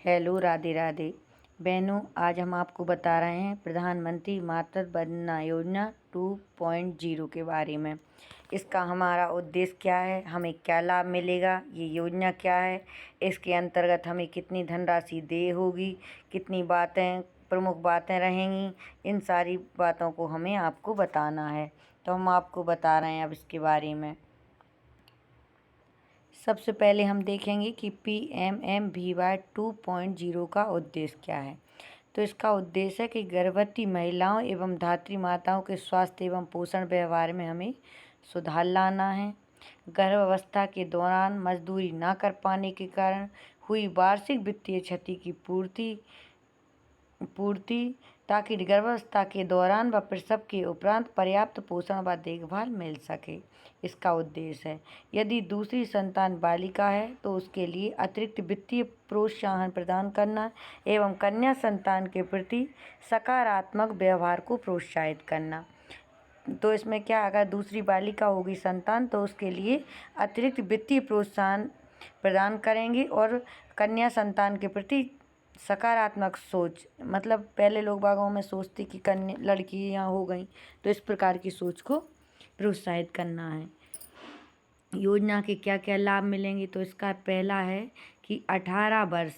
Hello, Radhe Radhe. बहनों, आज हम आपको बता रहे हैं प्रधानमंत्री मातृ वंदना योजना 2.0 के बारे में। इसका हमारा उद्देश्य क्या है, हमें क्या लाभ मिलेगा, ये योजना क्या है, इसके अंतर्गत हमें कितनी धनराशि देय होगी, कितनी बातें प्रमुख बातें रहेंगी, इन सारी बातों को हमें आपको बताना है। तो हम आपको बता रहे हैं अब इसके बारे में। सबसे पहले हम देखेंगे कि PMMVY 2.0 का उद्देश्य क्या है। तो इसका उद्देश्य है कि गर्भवती महिलाओं एवं धात्री माताओं के स्वास्थ्य एवं पोषण व्यवहार में हमें सुधार लाना है। गर्भावस्था के दौरान मजदूरी न कर पाने के कारण हुई वार्षिक वित्तीय क्षति की पूर्ति ताकि गर्भावस्था के दौरान व प्रसव के उपरांत पर्याप्त पोषण व देखभाल मिल सके, इसका उद्देश्य है। यदि दूसरी संतान बालिका है तो उसके लिए अतिरिक्त वित्तीय प्रोत्साहन प्रदान करना एवं कन्या संतान के प्रति सकारात्मक व्यवहार को प्रोत्साहित करना। तो इसमें क्या, अगर दूसरी बालिका होगी संतान तो उसके लिए अतिरिक्त वित्तीय प्रोत्साहन प्रदान करेंगे और कन्या संतान के प्रति सकारात्मक सोच, मतलब पहले लोग बागों में सोचते कि कन्या लड़कियां हो गई, तो इस प्रकार की सोच को प्रोत्साहित करना है। योजना के क्या क्या लाभ मिलेंगे, तो इसका पहला है कि 18 वर्ष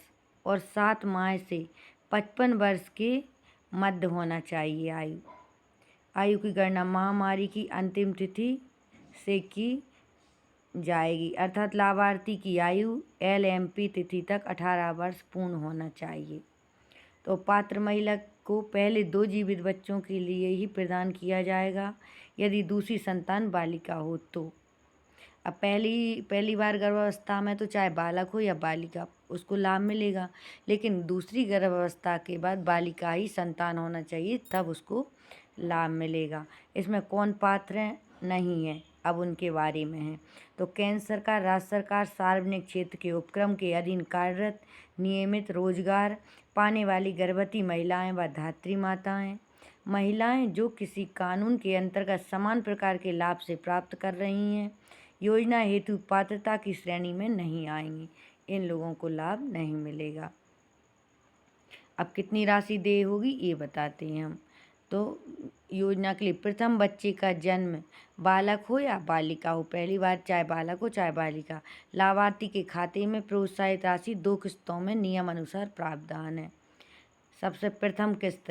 और 7 माह से 55 वर्ष के मध्य होना चाहिए आयु की गणना महामारी की अंतिम तिथि से की जाएगी, अर्थात लाभार्थी की आयु LMP तिथि तक 18 वर्ष पूर्ण होना चाहिए। तो पात्र महिला को पहले 2 जीवित बच्चों के लिए ही प्रदान किया जाएगा यदि दूसरी संतान बालिका हो तो। अब पहली बार गर्भावस्था में तो चाहे बालक हो या बालिका उसको लाभ मिलेगा, लेकिन दूसरी गर्भावस्था के बाद बालिका ही संतान होना चाहिए, तब उसको लाभ मिलेगा। इसमें कौन पात्र नहीं है, अब उनके बारे में है। तो केंद्र सरकार, राज्य सरकार, सार्वजनिक क्षेत्र के उपक्रम के अधीन कार्यरत नियमित रोजगार पाने वाली गर्भवती महिलाएं व धात्री माताएं, महिलाएं जो किसी कानून के अंतर्गत समान प्रकार के लाभ से प्राप्त कर रही हैं, योजना हेतु पात्रता की श्रेणी में नहीं आएंगी, इन लोगों को लाभ नहीं मिलेगा। अब कितनी राशि देय होगी ये बताते हैं हम। तो योजना के लिए प्रथम बच्चे का जन्म बालक हो या बालिका हो, पहली बार चाहे बालक हो चाहे बालिका, लाभार्थी के खाते में प्रोत्साहित राशि 2 किस्तों में नियम अनुसार प्रावधान है। सबसे प्रथम किस्त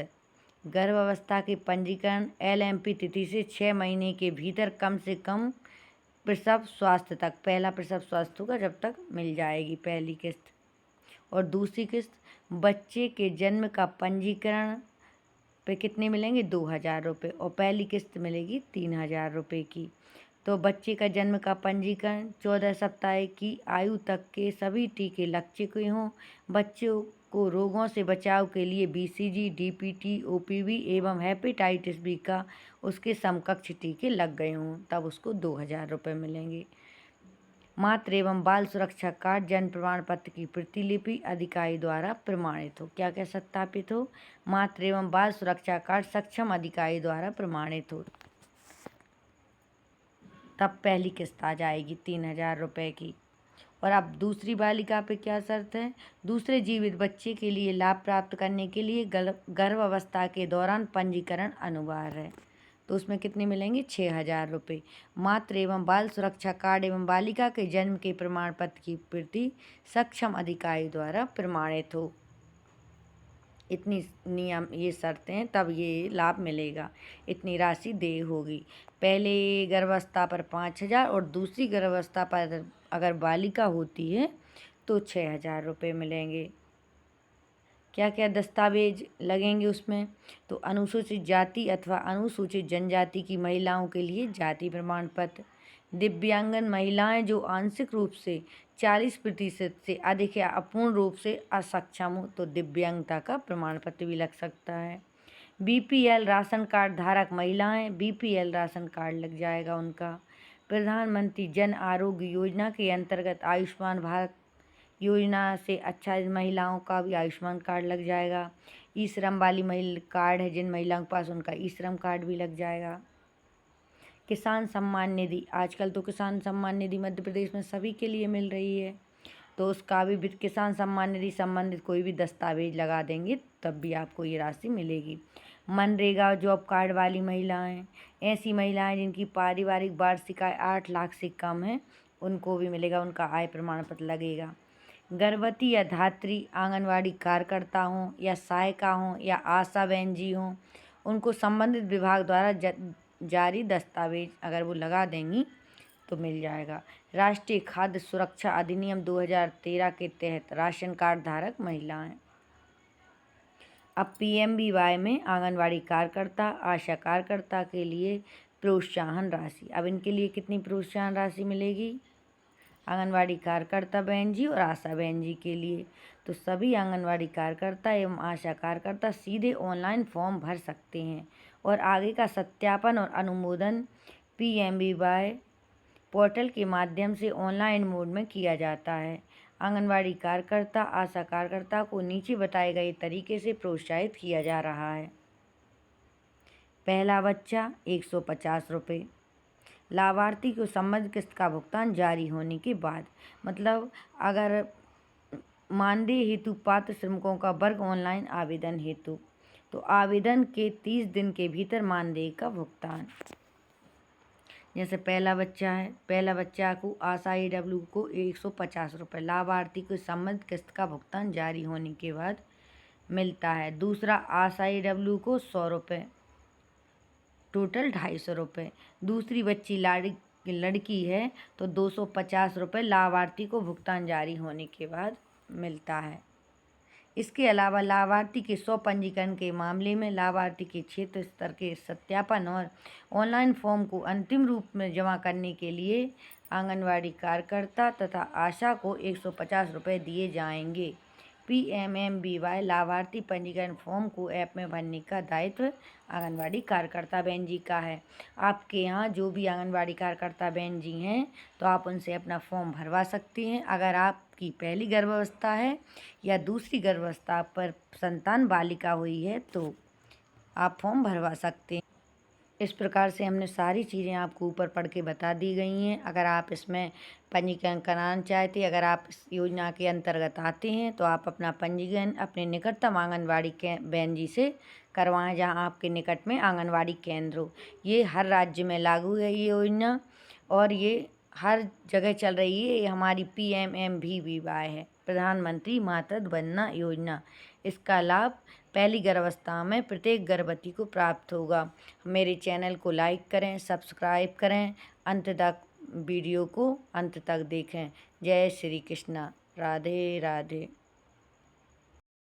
गर्भावस्था के पंजीकरण LMP तिथि से 6 महीने के भीतर कम से कम प्रसव स्वास्थ्य तक, पहला प्रसव स्वास्थ्य होगा जब तक मिल जाएगी पहली किस्त। और दूसरी किस्त बच्चे के जन्म का पंजीकरण पे कितने मिलेंगे, 2000 रुपये, और पहली किस्त मिलेगी 3000 रुपये की। तो बच्चे का जन्म का पंजीकरण 14 सप्ताह की आयु तक के सभी टीके लग चुके हों, बच्चों को रोगों से बचाव के लिए BCG, DPT, OPV एवं हेपेटाइटिस B का उसके समकक्ष टीके लग गए हों, तब उसको 2000 रुपये मिलेंगे। मातृ एवं बाल सुरक्षा कार्ड जन्म प्रमाण पत्र की प्रतिलिपि अधिकारी द्वारा प्रमाणित हो, क्या क्या सत्यापित हो, मातृ एवं बाल सुरक्षा कार्ड सक्षम अधिकारी द्वारा प्रमाणित हो, तब पहली किस्त आ जाएगी 3000 रुपये की। और अब दूसरी बालिका पे क्या शर्त है, दूसरे जीवित बच्चे के लिए लाभ प्राप्त करने के लिए गर्भावस्था के दौरान पंजीकरण अनिवार्य है, तो उसमें कितने मिलेंगे, 6000 रुपये। मातृ एवं बाल सुरक्षा कार्ड एवं बालिका के जन्म के प्रमाण पत्र की प्रति सक्षम अधिकारी द्वारा प्रमाणित हो, इतनी नियम ये शर्तें, तब ये लाभ मिलेगा, इतनी राशि देय होगी। पहले गर्भावस्था पर 5000 और दूसरी गर्भावस्था पर अगर बालिका होती है तो 6000 रुपये मिलेंगे। क्या क्या दस्तावेज लगेंगे उसमें, तो अनुसूचित जाति अथवा अनुसूचित जनजाति की महिलाओं के लिए जाति प्रमाण पत्र, दिव्यांगन महिलाएं जो आंशिक रूप से 40% से अधिक या अपूर्ण रूप से असक्षम हो तो दिव्यांगता का प्रमाण पत्र भी लग सकता है। BPL राशन कार्ड धारक महिलाएं, BPL राशन कार्ड लग जाएगा उनका। प्रधानमंत्री जन आरोग्य योजना के अंतर्गत आयुष्मान भारत योजना से अच्छा महिलाओं का भी आयुष्मान कार्ड लग जाएगा। ई श्रम वाली महिला कार्ड है जिन महिलाओं के पास, उनका ई श्रम कार्ड भी लग जाएगा। किसान सम्मान निधि, आजकल तो किसान सम्मान निधि मध्य प्रदेश में सभी के लिए मिल रही है, तो उसका भी वित्त किसान सम्मान निधि संबंधित कोई भी दस्तावेज लगा देंगे तब भी आपको ये राशि मिलेगी। मनरेगा जॉब कार्ड वाली महिलाएं, ऐसी महिलाएं जिनकी पारिवारिक वार्षिक आय 8 लाख से कम है, उनको भी मिलेगा, उनका आय प्रमाण पत्र लगेगा। गर्भवती या धात्री आंगनवाड़ी कार्यकर्ता हों या सहायिका हों या आशा बहन जी हों, उनको संबंधित विभाग द्वारा जारी दस्तावेज अगर वो लगा देंगी तो मिल जाएगा। राष्ट्रीय खाद्य सुरक्षा अधिनियम 2013 के तहत राशन कार्ड धारक महिलाएं। अब PMBY में आंगनवाड़ी कार्यकर्ता, आशा कार्यकर्ता के लिए प्रोत्साहन राशि। अब इनके लिए कितनी प्रोत्साहन राशि मिलेगी? आंगनवाड़ी कार्यकर्ता बहन जी और आशा बहन जी के लिए तो सभी आंगनवाड़ी कार्यकर्ता एवं आशा कार्यकर्ता सीधे ऑनलाइन फॉर्म भर सकते हैं और आगे का सत्यापन और अनुमोदन PMBY पोर्टल के माध्यम से ऑनलाइन मोड में किया जाता है। आंगनवाड़ी कार्यकर्ता, आशा कार्यकर्ता को नीचे बताए गए तरीके से प्रोत्साहित किया जा रहा है। पहला बच्चा 150 रुपये। लाभार्थी को संबद्ध किस्त का भुगतान जारी होने के बाद, मतलब अगर मानदेय हेतु पात्र श्रमिकों का वर्ग ऑनलाइन आवेदन हेतु, तो आवेदन के 30 दिन के भीतर मानदेय का भुगतान। जैसे पहला बच्चा है, पहला बच्चा को आशा EW को 150 रुपये, लाभार्थी को संबद्ध किस्त का भुगतान जारी होने के बाद मिलता है। दूसरा आशा EW को 100 रुपये, टोटल 250 रुपये। दूसरी बच्ची लड़की है तो 250 रुपये लाभार्थी को भुगतान जारी होने के बाद मिलता है। इसके अलावा लाभार्थी के स्वपंजीकरण के मामले में लाभार्थी के क्षेत्र स्तर के सत्यापन और ऑनलाइन फॉर्म को अंतिम रूप में जमा करने के लिए आंगनवाड़ी कार्यकर्ता तथा आशा को 150 रुपये दिए जाएंगे। PMMBY लाभार्थी पंजीकरण फॉर्म को ऐप में भरने का दायित्व आंगनवाड़ी कार्यकर्ता बहन जी का है। आपके यहाँ जो भी आंगनवाड़ी कार्यकर्ता बहन जी हैं तो आप उनसे अपना फॉर्म भरवा सकते हैं। अगर आपकी पहली गर्भावस्था है या दूसरी गर्भावस्था पर संतान बालिका हुई है तो आप फॉर्म भरवा सकते हैं। इस प्रकार से हमने सारी चीज़ें आपको ऊपर पढ़ के बता दी गई हैं। अगर आप इसमें पंजीकरण कराना चाहते हैं, अगर आप इस योजना के अंतर्गत आते हैं तो आप अपना पंजीकरण अपने निकटतम आंगनवाड़ी के बहन जी से करवाएं जहां आपके निकट में आंगनवाड़ी केंद्र हो। ये हर राज्य में लागू है ये योजना और ये हर जगह चल रही है। ये हमारी PMMBY है, प्रधानमंत्री मातृत्व वंदना योजना। इसका लाभ पहली गर्भावस्था में प्रत्येक गर्भवती को प्राप्त होगा। मेरे चैनल को लाइक करें, सब्सक्राइब करें, अंत तक वीडियो को अंत तक देखें। जय श्री कृष्णा, राधे राधे।